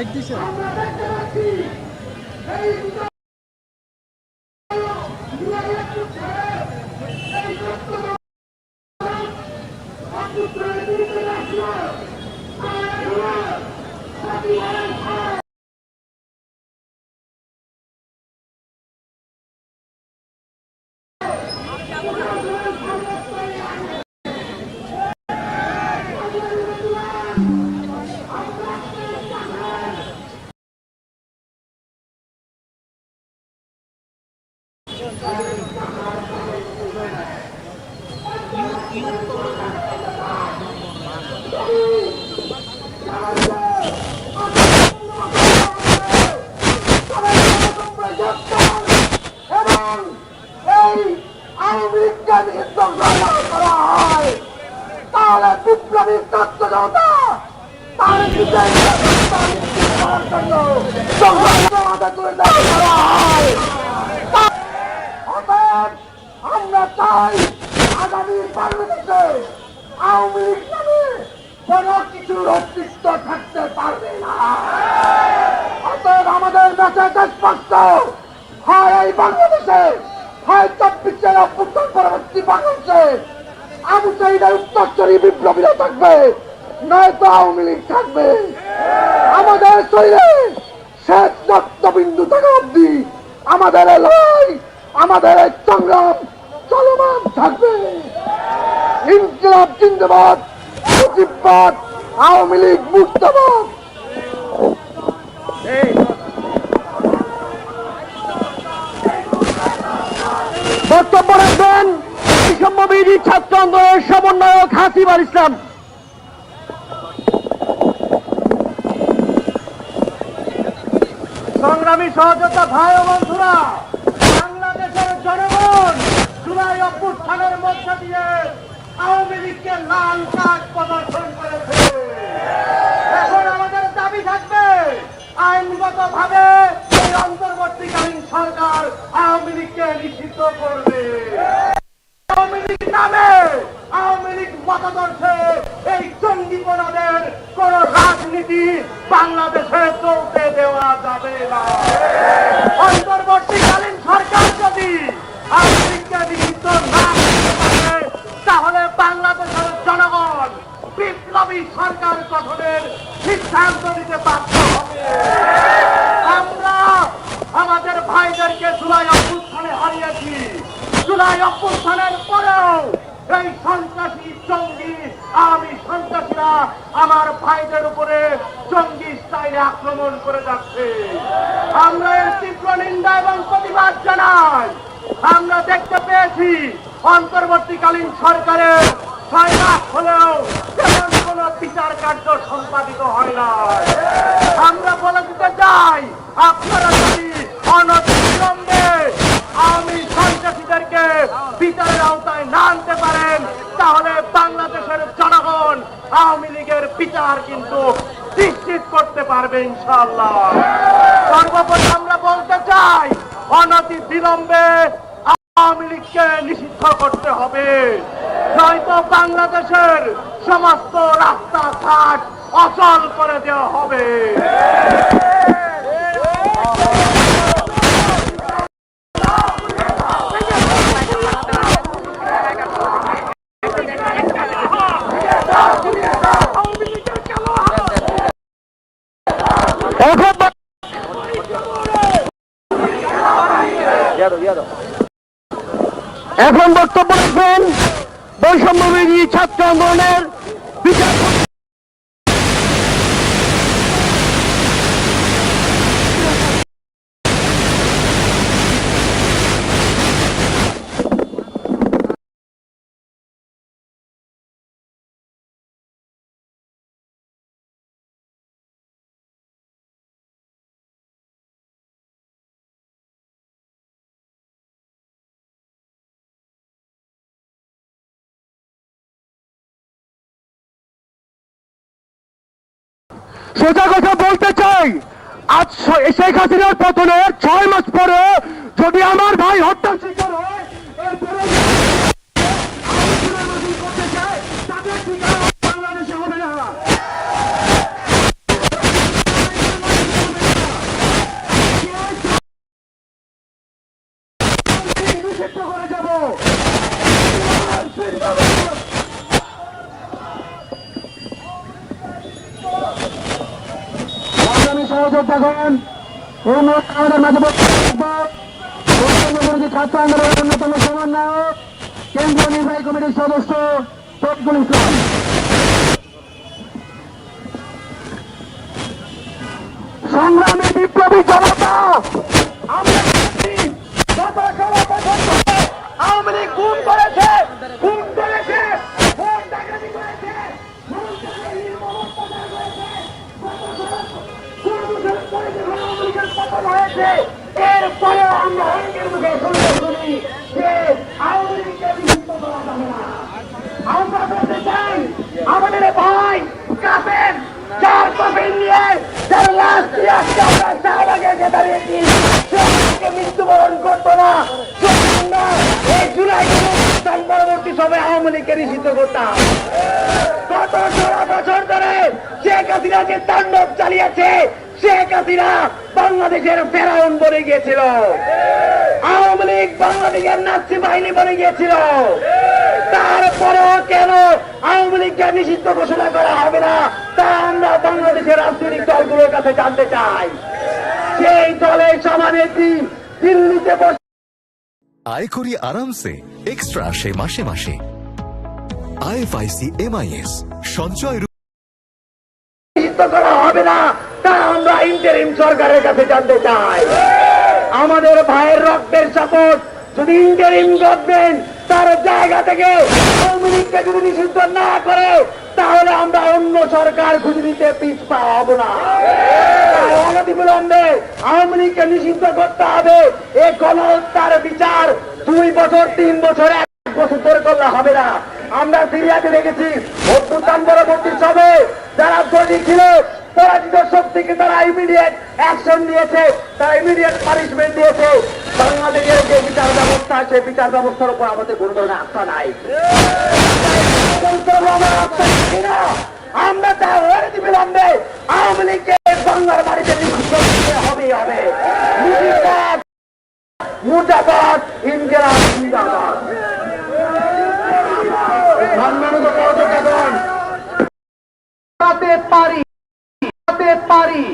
Mic দিছে তাহলে বিপ্লবী ছাত্র জনতা আমরা চাই আগামী বাংলাদেশে আওয়ামী লীগ নামে কোন কিছুর অস্তিত্ব থাকতে পারবে না। অতএব আমাদের মেসেজ স্পষ্ট, হয় এই বাংলাদেশে, হয় 24 অভ্যুত্থান পরবর্তী বাংলাদেশে আবু সাঈদের উত্তরসূরি বিপ্লবীরা থাকবে, নয়তো আওয়ামী লীগ থাকবে। আমাদের শরীরে শেষ রক্তবিন্দু থাকা অব্দি আমাদের লড়াই, আমাদের সংগ্রাম চলমান থাকবে। ইনকিলাব জিন্দাবাদ, মুজিববাদ, আওয়ামী লীগ মুর্দাবাদ। বক্তব্য রাখবেন বৈষম্যবিরোধী ছাত্র আন্দোলনের সমন্বয়ক হাসিবুল ইসলাম। সংগ্রামী সহযোদ্ধা ভাই ও বন্ধুরা, বাংলাদেশের জনগণ জুলাই অভ্যুত্থানের মধ্য দিয়ে আওয়ামী লীগকে লাল কার্ড প্রদর্শন করেছে। এখন আমাদের দাবি থাকবে আইনগত ভাবে এই অন্তর্বর্তীকালীন সরকার আওয়ামী লীগকে নিষিদ্ধ করবে। আওয়ামী লীগ নামে, আওয়ামী লীগ মতাদর্শে এই জঙ্গিপনাদের কোন রাজনীতি বাংলাদেশে চলতে দেওয়া যাবে না। অন্তর্বর্তীকালীন সরকার যদি আওয়ামী লীগকে নিষিদ্ধ না করতে পারে, তাহলে বাংলাদেশের জনগণ বিপ্লবী সরকার গঠনের সিদ্ধান্ত নিতে বাধ্য হবে। আমরা আমাদের ভাইদেরকে জুলাই অভ্যুত্থানে হারিয়েছি। জুলাই অভ্যুত্থানের পরেও এই সন্ত্রাসী জঙ্গি আওয়ামী সন্ত্রাসীরা আমার ভাইদের উপরে জঙ্গি স্টাইলে আক্রমণ করে যাচ্ছে। আমরা এর তীব্র নিন্দা এবং প্রতিবাদ জানাই। আমরা দেখতে পেয়েছি অন্তর্বর্তীকালীন সরকারের 6 মাস হলেও তেমন কোন বিচার কার্য সম্পাদিত হয় না। আমরা বলে দিতে চাই, আপনারা যদি অনতিবিলম্বে আওয়ামী সন্ত্রাসীদেরকে বিচারের আওতায় না আনতে পারেন, তাহলে বাংলাদেশের জনগণ আওয়ামী লীগের বিচার কিন্তু নিশ্চিত করতে পারবে ইনশাআল্লাহ। সর্বোপরি আমরা বলতে চাই, অনতি বিলম্বে আওয়ামী লীগকে নিষিদ্ধ করতে হবে, নয়তো বাংলাদেশের সমস্ত রাস্তাঘাট অচল করে দেওয়া হবে। এখন বক্তব্য রাখবেন বৈষম্যবিরোধী ছাত্র আন্দোলনের বিচার সোজা কথা বলতে চাই, আজ শেখ হাসিনার পতনের 6 মাস পরে যদি আমার ভাই হত্যা শিকার হয়, এরপরে করতে চায়, তাদের ঠিকানা বাংলাদেশে হবে না। নিষিদ্ধ করে যাব। সংগ্রামী সহযোদ্ধাগণ, এই মুহূর্তে আমাদের মাঝে ছাত্র আন্দোলনের অন্যতম সমন্বয়ক কেন্দ্রীয় নির্বাহী কমিটির সদস্য শফিকুল ইসলাম। সংগ্রামী বিপ্লবী জনতা, আমরা গত 16 বছর ধরে আওয়ামী লীগ গুম করেছে, ভোট ডাকাতি করেছে, এরপরে আমরা অনেকের মুখে শুনি যে আওয়ামী লীগকে বিলুপ্ত করা যাবে না। আমরা বলতে চাই আমাদের ভাই কাফের, চার কাফের নিয়ে যার লাশ দিয়ে আজকে আমরা শাহবাগে যে দাঁড়িয়েছি, সে মৃত্যুবরণ করতো না। আমরা এই জুলাই পরবর্তী সময় আওয়ামী লীগকে নিষিদ্ধ করতাম। গত 16 বছর ধরে শেখ হাসিনা যে তাণ্ডব চালিয়েছে, শেখ হাসিনা বাংলাদেশের ফেরাউন বনে গিয়েছিল, আওয়ামী লীগ বাংলাদেশের নাৎসি বাহিনী বনে গিয়েছিল। তারপরেও কেন আওয়ামী লীগকে নিষিদ্ধ ঘোষণা করা হবে না, তা আমরা বাংলাদেশের রাজনৈতিক দলগুলোর কাছে জানতে চাই। সেই দলের সভানেত্রী দিল্লিতে বসে আয় করি আরামসে এক্সট্রা আসে মাসে মাসে। আইএফআইসি এমআইএস সঞ্চয় নিষিদ্ধ করা হবে না, তা আমরা ইন্টারিম সরকারের কাছে জানতে চাই। আমাদের ভাইয়ের রক্তের শপথ, যদি ইন্টারিম গভর্নমেন্ট তার জায়গা থেকে আওয়ামী লীগকে যদি নিষিদ্ধ না করে, তাহলে আমরা অন্য সরকার খুঁজে দিতে পিছপা হব না। অনতিবিলম্বে আওয়ামী লীগকে নিষিদ্ধ করতে হবে। এই গণহত্যার বিচার 2 বছর 3 বছর 1 বছর ধরে করলে হবে না। আমরা সিরিয়াতে দেখেছি অভ্যুত্থান পরবর্তী সময়ে যারা দোষী ছিল, পরাজিত শক্তিকে তারা ইমিডিয়েট অ্যাকশন নিয়েছে, তারা ইমিডিয়েট পানিশমেন্ট দিয়েছে। বাংলাদেশের যে বিচার ব্যবস্থা, সেই বিচার ব্যবস্থার উপর আমাদের কোনো ধরনের আস্থা নাই। আমরা তা অনতিবিলম্বে আওয়ামী লীগকে বাংলার বাড়িতে নিষিদ্ধ করতে হবেই হবে। মুর্দাবাদ, ইনকিলাব জিন্দাবাদ। সম্মানিত সহযোগীগণ, পারি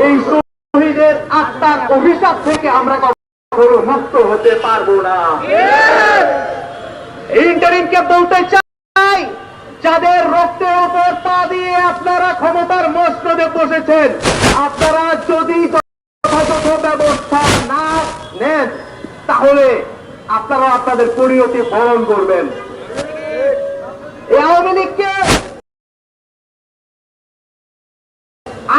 এই শহীদের আত্মার অভিশাপ থেকে আমরা কখনো মুক্ত হতে পারবো না। ইন্টারিমকে বলতে চাই, যাদের রক্তের উপর পা দিয়ে আপনারা ক্ষমতার মসনদে বসেছেন, আপনারা যদি যথাযথ ব্যবস্থা না নেন, তাহলে আপনারা আপনাদের পরিণতি বরণ করবেন। এই আওয়ামী লীগকে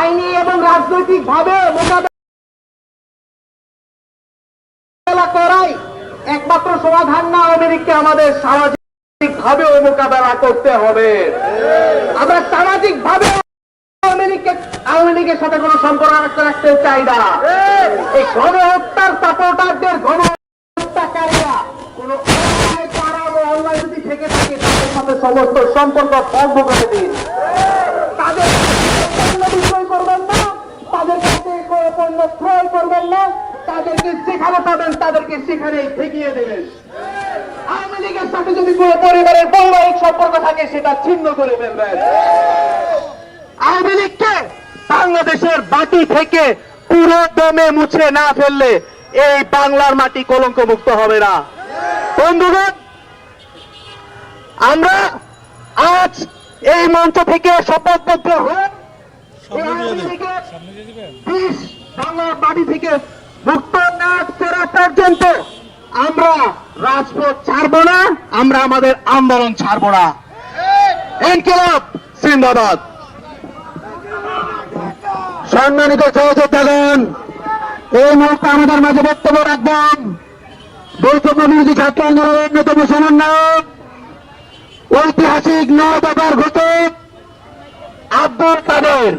আইনি এবং রাজনৈতিক ভাবে মোকাবেলা করাই একমাত্র সমাধান না। আওয়ামী লীগকে আমাদের সামাজিক ভাবেও মোকাবেলা করতে হবে। আমরা সামাজিক ভাবে আওয়ামী লীগের সাথে কোনো সম্পর্ক রাখতে চাই না। এই গণহত্যার সাপোর্টারদের, গণহত্যাকারীরা কোন অন্যায় যদি থেকে থাকে, তাদের সাথে সমস্ত সম্পর্ক বন্ধ করে দিন। তাদের বিক্রয় করবেন না, তাদের কাছে পণ্য ক্রয় করবেন না, তাদেরকে যেখানে পাবেন তাদেরকে সেখানেই ঠেকিয়ে দেবেন। আওয়ামী লীগের সাথে যদি কোনো পরিবারের বৈবাহিক সম্পর্ক থাকে, সেটা ছিন্ন করে ফেলবেন। আওয়ামী লীগকে বাংলাদেশের মাটি থেকে পুরো দমে মুছে না ফেললে এই বাংলার মাটি কলঙ্ক মুক্ত হবে না। বন্ধুগণ, আমরা আজ এই মঞ্চ থেকে শপথবদ্ধ হয়ে বাংলার মাটি থেকে মুক্ত না করা পর্যন্ত আমরা রাজপথ ছাড়ব না, আমরা আমাদের আন্দোলন ছাড়ব না। ইনকিলাব জিন্দাবাদ। সম্মানিত সহযোদ্ধাগণ, এই মুহূর্তে আমাদের মাঝে বক্তব্য রাখবেন বৈষম্য বিরোধী ছাত্র আন্দোলনের অন্যতম সমন্বয়ক, ঐতিহাসিক 9 দফার ঘোষক আব্দুল কাদের।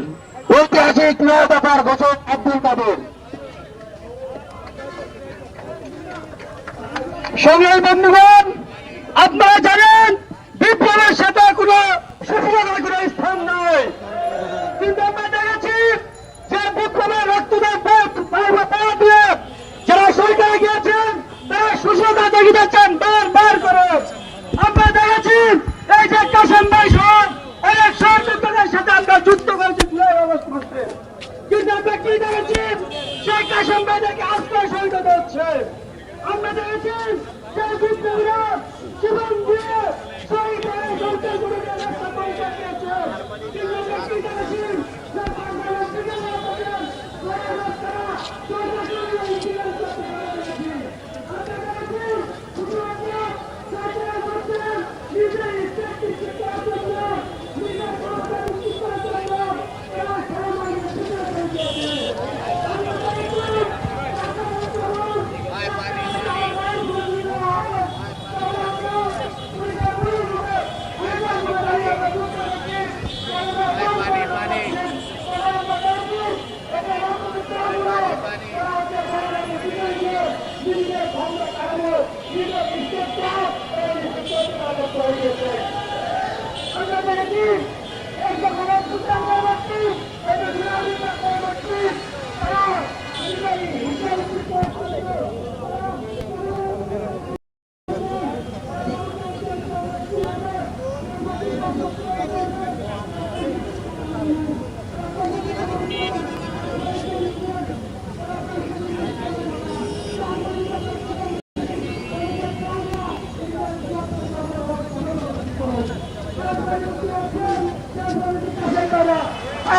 ঐতিহাসিক 9 দফার ঘোষক আব্দুল কাদের। সংগ্রামী বন্ধুগণ, আপনারা জানেন বিপ্লবের সাথে কোনো সুফলতার কোনো স্থান নয়, কিন্তু আমরা দেখেছি যে বিপ্লবের রক্তদান পথ দিয়ে যারা শহীদ হয়ে গিয়েছেন, দেখে যাচ্ছেন বার করে। আপনারা দেখেছেন এই যে কাশেম ভাই সহ অনেক সহযোদ্ধাদের সাথে আমরা যুদ্ধ করেছি জুলাই আগস্ট মাসে, কিন্তু আমরা কি দেখেছেন সেই কাশেম ভাইদেরকে আজকে শহীদ হতে হচ্ছে। আমরা দেখেছি যে যুদ্ধবীরা জীবন দিয়ে শহীদ হয়ে সরকার গুলোকে রক্ষা করতে চেয়েছে, কিন্তু আমরা কি দেখেছি যে বাংলাদেশ থেকে আমাদের গণহত্যা, সরকার ইতিহাস দেখেছি। আমরা দেখেছি শুধুমাত্র সরকার করতে নিজের ইচ্ছা কিছু করার জন্য, নিজের সরকার কিছু করার জন্য এরা সমাজের সুযোগ পেয়েছে। আমরা দেখেছি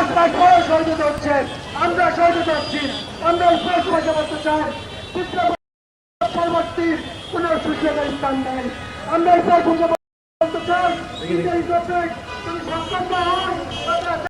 আপনার ঘরে শহীদ হচ্ছেন, আমরা শহীদ হচ্ছি। আমরা স্পষ্টভাবে বলতে চাই পরবর্তী কোন সুযোগ স্থান নেই। আমরা স্পষ্টভাবে বলতে চাই, তুমি সক্ষম না হয়